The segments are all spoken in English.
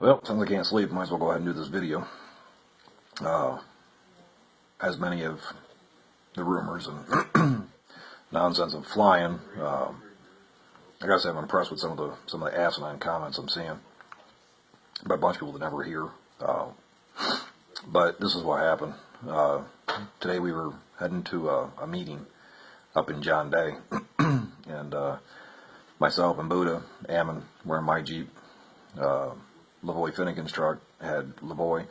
Well, since I can't sleep, might as well go ahead and do this video. As many of the rumors and nonsense of flying, I gotta say I'm impressed with some of the asinine comments I'm seeing by a bunch of people that never hear. But this is what happened. Today we were heading to a meeting up in John Day, and myself and Buddha, Ammon, were in my Jeep. Lavoy Finnegan's truck had Lavoy,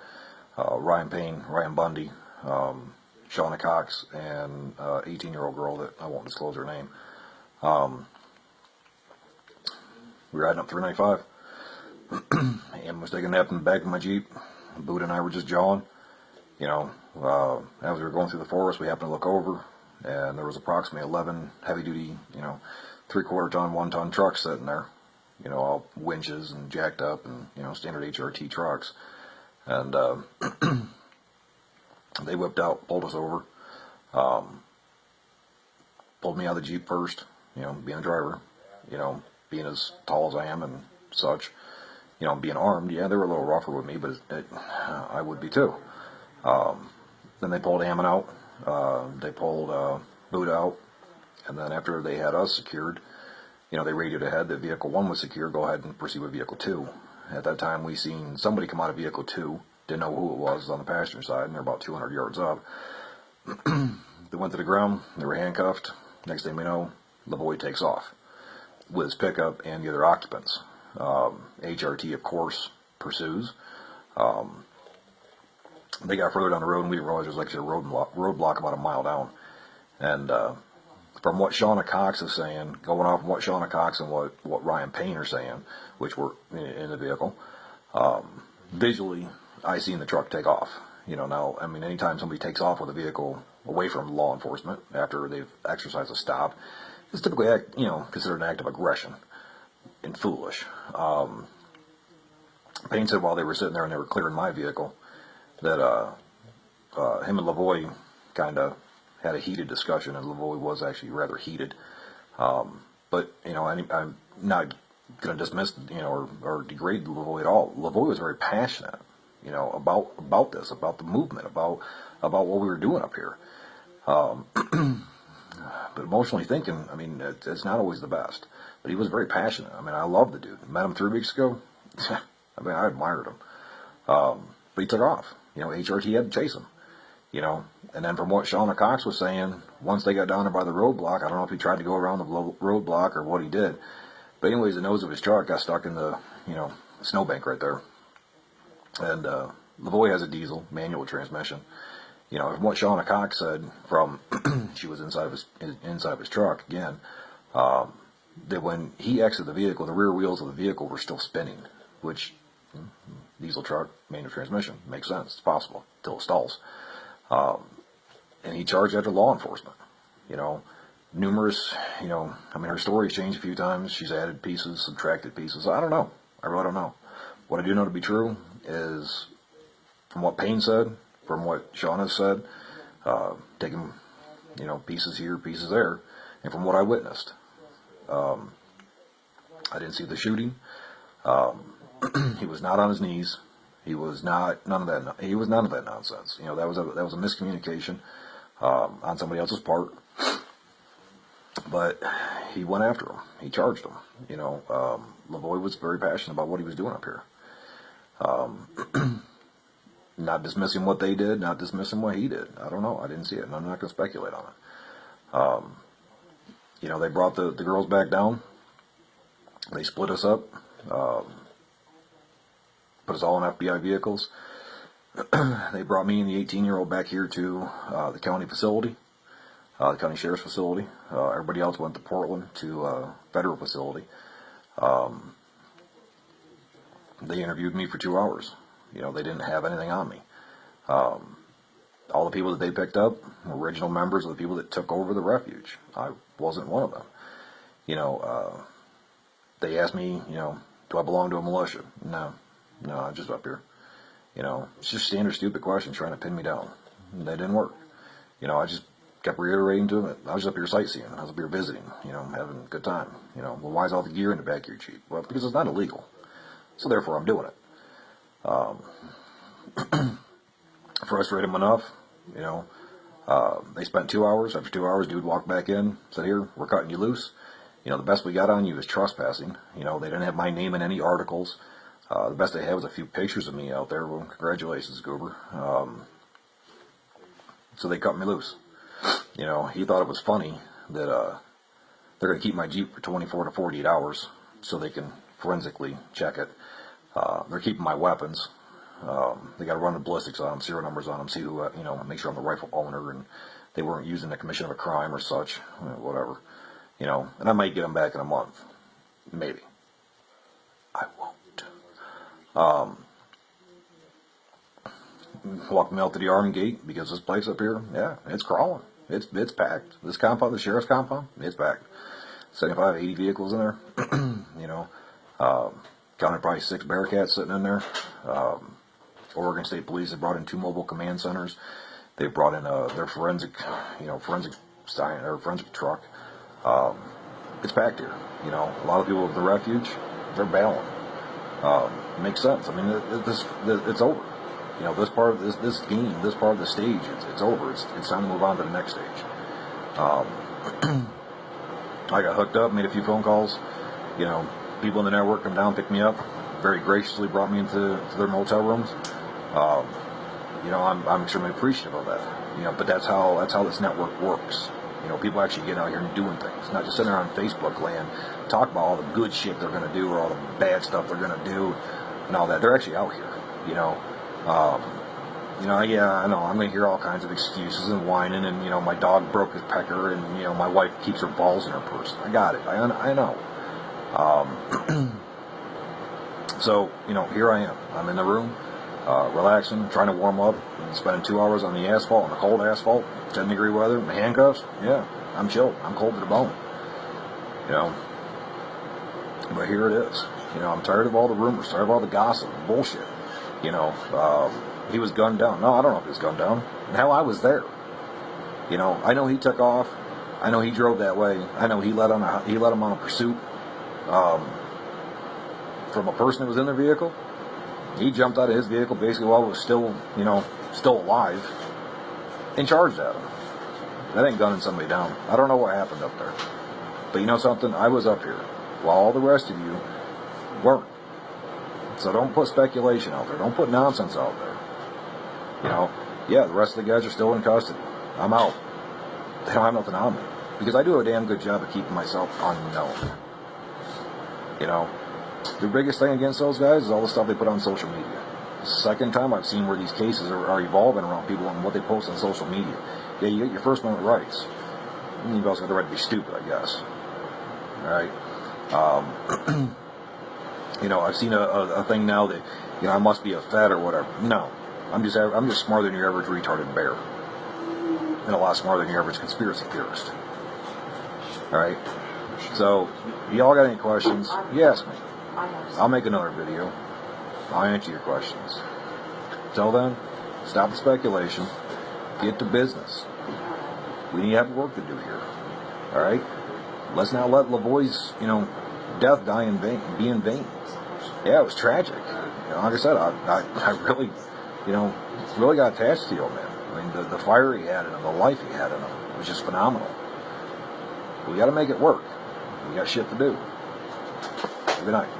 Ryan Payne, Ryan Bundy, Shawna Cox, and 18-year-old girl that I won't disclose her name. We were riding up 395. Ammon was taking a nap in the back of my Jeep. Buddha and I were just jawing. You know, as we were going through the forest, we happened to look over, and there was approximately 11 heavy-duty, 3/4 ton, 1 ton trucks sitting there. All winches and jacked up and, standard HRT trucks. And they whipped out, pulled us over, pulled me out of the Jeep first, being a driver, being as tall as I am and such, being armed. Yeah, they were a little rougher with me, but I would be too. Then they pulled Ammon out, they pulled Buddha out, and then after they had us secured, they radioed ahead that vehicle 1 was secure, go ahead and proceed with vehicle 2. At that time, we seen somebody come out of vehicle 2, didn't know who it was on the passenger side, and they're about 200 yards up. They went to the ground, they were handcuffed. Next thing we know, Lavoy takes off with his pickup and the other occupants. HRT, of course, pursues. They got further down the road, and we didn't realize there was actually a roadblock about a mile down. And from what Shawna Cox is saying, going off from what Shawna Cox and what Ryan Payne are saying, which were in the vehicle, visually, I seen the truck take off. Now, I mean, anytime somebody takes off with a vehicle away from law enforcement after they've exercised a stop, it's typically, considered an act of aggression and foolish. Payne said while they were sitting there and they were clearing my vehicle, that him and Lavoy kind of had a heated discussion, and Lavoy was actually rather heated. But, I'm not going to dismiss, or degrade Lavoy at all. Lavoy was very passionate, about this, about the movement, about what we were doing up here. But emotionally thinking, I mean, it's not always the best. But he was very passionate. I mean, I love the dude. Met him 3 weeks ago. I mean, I admired him. But he took off. HRT had to chase him. And then from what Shawna Cox was saying, once they got down there by the roadblock, I don't know if he tried to go around the roadblock or what he did. But anyways, the nose of his truck got stuck in the, snowbank right there. And Lavoy has a diesel, manual transmission. From what Shawna Cox said, from she was inside of his truck again, that when he exited the vehicle, the rear wheels of the vehicle were still spinning, which diesel truck, manual transmission, makes sense. It's possible until it stalls. And he charged after law enforcement. Numerous, I mean, her story's changed a few times. She's added pieces, subtracted pieces. I don't know. I really don't know. What I do know to be true is from what Payne said, from what Shawna said, taking, pieces here, pieces there, and from what I witnessed. I didn't see the shooting. He was not on his knees. He was not none of that. He was none of that nonsense. That was a miscommunication on somebody else's part. But he went after him. He charged him. Lavoy was very passionate about what he was doing up here. Not dismissing what they did, not dismissing what he did. I don't know. I didn't see it, and I'm not going to speculate on it. They brought the girls back down. They split us up. Put us all in FBI vehicles. They brought me and the 18-year-old back here to the county facility, the county sheriff's facility. Everybody else went to Portland to federal facility. They interviewed me for 2 hours. They didn't have anything on me. All the people that they picked up were original members of the people that took over the refuge. I wasn't one of them. They asked me, do I belong to a militia? No, I'm just up here. It's just standard stupid questions trying to pin me down. And that didn't work. I just kept reiterating to them, I was up here sightseeing. I was up here visiting, having a good time. Well, why is all the gear in the back of your Jeep? Well, because it's not illegal. So therefore I'm doing it. Um, frustrated him enough, you know. They spent 2 hours. After 2 hours, dude walked back in, said, "Here, we're cutting you loose. You know, the best we got on you is trespassing. You know, they didn't have my name in any articles. The best they had was a few pictures of me out there. Well, congratulations, Goober." So they cut me loose. You know, he thought it was funny that they're going to keep my Jeep for 24 to 48 hours so they can forensically check it. They're keeping my weapons. They got to run the ballistics on them, serial numbers on them, see who, you know, make sure I'm the rifle owner and they weren't using the commission of a crime or such, whatever. You know, and I might get them back in a month. Maybe. I won't. Walked me out to the Army gate because this place up here, yeah, it's crawling. It's packed. This compound, the sheriff's compound, it's packed. 75, 80 vehicles in there. You know, counted probably 6 Bearcats sitting in there. Oregon State Police have brought in 2 mobile command centers. They've brought in their forensic truck. It's packed here. You know, a lot of people with the refuge, they're bailing. Makes sense. I mean, it's over. You know, this part of this game, this part of the stage, it's over. It's time to move on to the next stage. I got hooked up, made a few phone calls. You know, people in the network come down, picked me up, very graciously brought me into their motel rooms. You know, I'm extremely appreciative of that. You know, but that's how this network works. You know, people actually get out here and doing things, not just sitting there on Facebook land, talk about all the good shit they're going to do or all the bad stuff they're going to do and all that. They're actually out here. You know. You know, yeah, I know, I'm going to hear all kinds of excuses and whining, and, you know, my dog broke his pecker, and, you know, my wife keeps her balls in her purse. I got it. I know. So, you know, here I am. I'm in the room, relaxing, trying to warm up, and spending 2 hours on the asphalt, on the cold asphalt, 10-degree weather, my handcuffs. Yeah, I'm chilled. I'm cold to the bone. You know. But here it is. You know, I'm tired of all the rumors, tired of all the gossip and bullshit. You know, he was gunned down. No, I don't know if he was gunned down. Hell, I was there. You know, I know he took off. I know he drove that way. I know he led him on a pursuit from a person that was in their vehicle. He jumped out of his vehicle basically while it was still alive and charged at him. That ain't gunning somebody down. I don't know what happened up there. But you know something? I was up here while all the rest of you weren't. So don't put speculation out there. Don't put nonsense out there. You know, yeah, the rest of the guys are still in custody. I'm out. They don't have nothing on me. Because I do a damn good job of keeping myself unknown. You know, the biggest thing against those guys is all the stuff they put on social media. The second time I've seen where these cases are evolving around people and what they post on social media. Yeah, you get your First Amendment rights. And you've also got the right to be stupid, I guess. Alright? You know, I've seen a thing now that, you know, I must be a fed or whatever. No. I'm just smarter than your average retarded bear. And a lot smarter than your average conspiracy theorist. Alright? So, y'all got any questions? You ask me. I'll make another video. I'll answer your questions. Till then, stop the speculation. Get to business. We need to have work to do here. Alright? Let's not let Lavoie's, you know, death die in vain, be in vain. Yeah, it was tragic. You know, like I said, I really, you know, really got attached to the old man. I mean, the fire he had in him, the life he had in him, was just phenomenal. We got to make it work. We got shit to do. Good night.